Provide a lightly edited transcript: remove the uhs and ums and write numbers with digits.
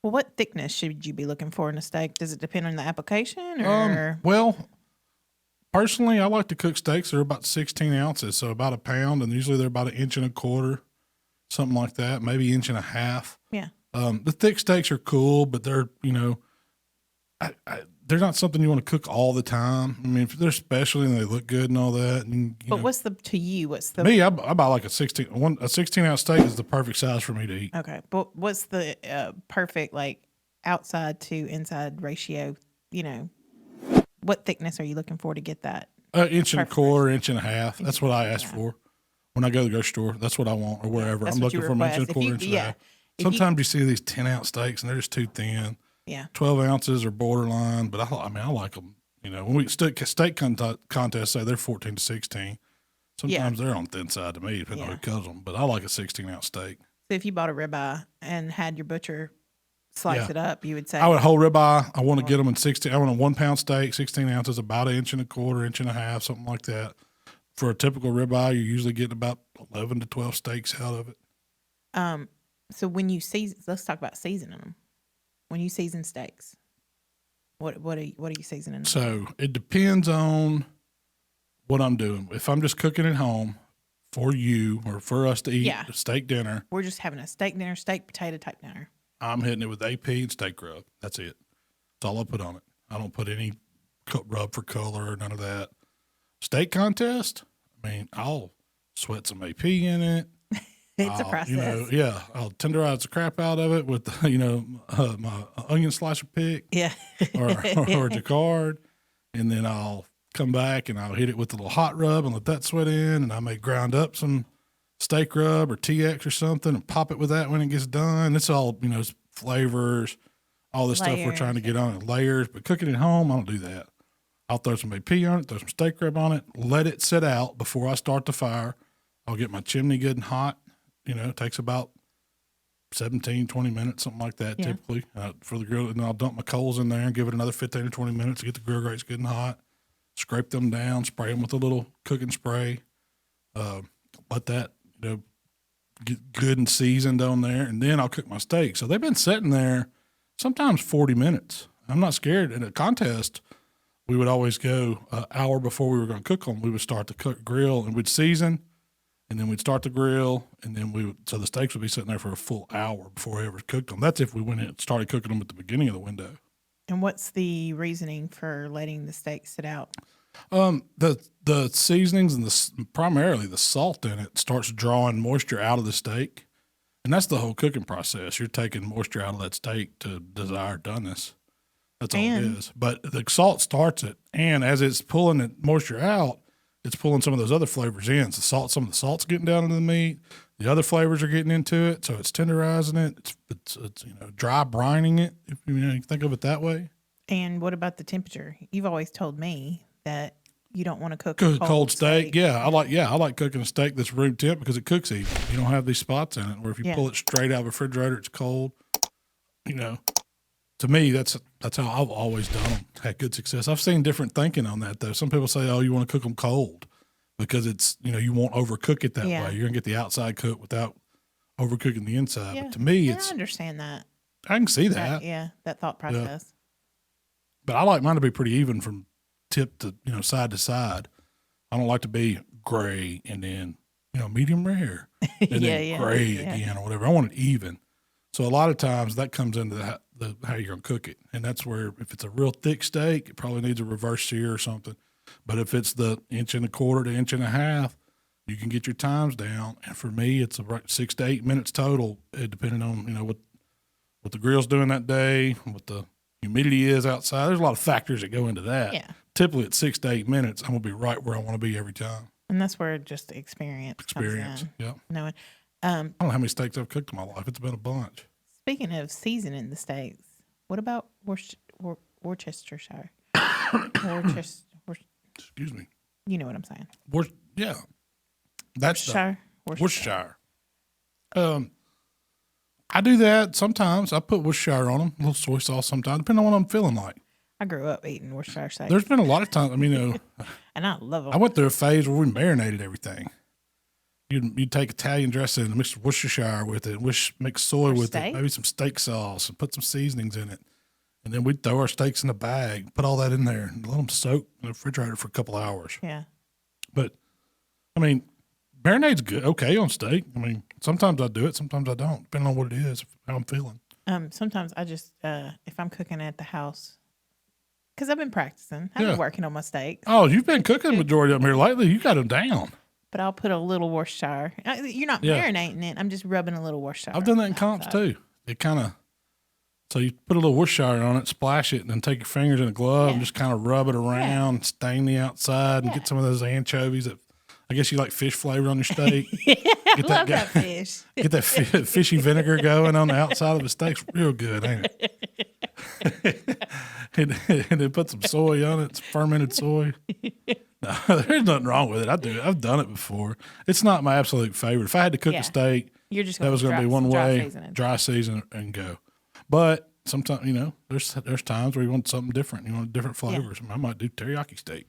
Well, what thickness should you be looking for in a steak? Does it depend on the application or? Well, personally, I like to cook steaks. They're about 16 ounces, so about a pound, and usually they're about an inch and a quarter, something like that, maybe inch and a half. Yeah. The thick steaks are cool, but they're, they're not something you want to cook all the time. I mean, if they're special and they look good and all that. And, But what's the me? I buy like a 16 ounce steak is the perfect size for me to eat. Okay, but what's the perfect like outside to inside ratio? What thickness are you looking for to get that? Inch and a quarter, inch and a half. That's what I ask for when I go to the grocery store. That's what I want, or wherever. That's I'm what you looking for an inch and a request. quarter, inch and a half. Sometimes you see these 10-ounce steaks and they're just too thin. Yeah. 12 ounces are borderline, but I like them. When we steak contests say they're 14 to 16. Sometimes they're on the thin side to me, depending on who cooks them. But I like a 16-ounce steak. So if you bought a ribeye and had your butcher slice it up, you would say, I would whole ribeye. I want to get them in 16. I want a 1 pound steak, 16 ounces, about an inch and a quarter, inch and a half, something like that. For a typical ribeye, you're usually getting about 11 to 12 steaks out of it. So when you season, let's talk about seasoning them. When you season steaks, what are you seasoning them? So it depends on what I'm doing. If I'm just cooking at home for you or for us to eat a steak dinner. We're just having a steak dinner, steak potato type dinner. I'm hitting it with AP and steak rub. That's it. That's all I put on it. I don't put any rub for color or none of that. Steak contest, I mean, I'll sweat some AP in it. It's a process. I'll tenderize the crap out of it with, my onion slicer pick. Yeah. or jacquard. And then I'll come back and I'll hit it with a little hot rub and let that sweat in. And I may grind up some steak rub or TX or something and pop it with that when it gets done. It's all, flavors, all this stuff we're trying to get on it, layers. But cooking at home, I don't do that. I'll throw some AP on it, throw some steak rub on it, let it sit out before I start the fire. I'll get my chimney good and hot. It takes about 17, 20 minutes, something like that, typically, for the grill. And I'll dump my coals in there and give it another 15 or 20 minutes to get the grill grates good and hot. Scrape them down, spray them with a little cooking spray. Let that, get good and seasoned on there. And then I'll cook my steak. So they've been sitting there sometimes 40 minutes. I'm not scared. In a contest, we would always go an hour before we were going to cook them. We would start the grill and we'd season. And then we'd start the grill, and then so the steaks would be sitting there for a full hour before we ever cooked them. That's if we went in and started cooking them at the beginning of the window. And what's the reasoning for letting the steak sit out? The seasonings and primarily the salt in it starts drawing moisture out of the steak, and that's the whole cooking process. You're taking moisture out of that steak to desired doneness. That's all it is. But the salt starts it, and as it's pulling the moisture out, it's pulling some of those other flavors in. So some of the salt's getting down into the meat. The other flavors are getting into it. So it's tenderizing it. It's dry brining it, if you think of it that way. And what about the temperature? You've always told me that you don't want to cook a cold steak. Yeah, I like cooking a steak that's room temp because it cooks even. You don't have these spots in it where if you pull it straight out of the refrigerator, it's cold. To me, that's how I've always done them. Had good success. I've seen different thinking on that though. Some people say, "Oh, you want to cook them cold because it's you won't overcook it that way. You're gonna get the outside cooked without overcooking the inside." Yeah. But to me, I understand that. I can see that. That thought process. Yeah. But I like mine to be pretty even from tip to side to side. I don't like to be gray and then medium rare and then gray again or whatever. I want it even. So a lot of times that comes into how you're going to cook it. And that's where if it's a real thick steak, it probably needs a reverse sear or something. But if it's the inch and a quarter to inch and a half, you can get your times down. And for me, it's about 6 to 8 minutes total, depending on, what the grill's doing that day, what the humidity is outside. There's a lot of factors that go into that. Yeah. Typically at 6 to 8 minutes, I'm going to be right where I want to be every time. And that's where just experience comes in. Yeah. Knowing. I don't know how many steaks I've cooked in my life. It's been a bunch. Speaking of seasoning the steaks, what about Worcestershire? Excuse me. You know what I'm saying. That's Worcestershire. I do that sometimes. I put Worcestershire on them, a little soy sauce sometimes, depending on what I'm feeling like. I grew up eating Worcestershire steak. There's been a lot of times, and I love them. I went through a phase where we marinated everything. you'd take Italian dressing and mix Worcestershire with it, mix soy with steak? it, maybe some steak sauce, and put some seasonings in it. And then we'd throw our steaks in a bag, put all that in there, and let them soak in the refrigerator for a couple hours. Yeah. But, I mean, marinade's good, okay on steak. I mean, sometimes I do it, sometimes I don't, depending on what it is, how I'm feeling. Sometimes I just, if I'm cooking at the house, because I've been practicing, I've been working on my steaks. Oh, you've been cooking the majority of them here lately. You got them down. But I'll put a little Worcestershire. You're not marinating it. I'm just rubbing a little Worcestershire. I've done that in comps too. It kind of, so you put a little Worcestershire on it, splash it, and then take your fingers in a glove and just kind of rub it around, stain the outside, and get some of those anchovies that, I guess you like fish flavor on your steak. I love that fish. Get that fishy vinegar going on the outside of the steaks. Real good, ain't it? and then put some soy on it, fermented soy. No, there's nothing wrong with it. I do it. I've done it before. It's not my absolute favorite. If I had to cook a steak, you're just that was going to be one way, dry season and go. But sometimes, there's times where you want something different. You want different flavors. I might do teriyaki steak.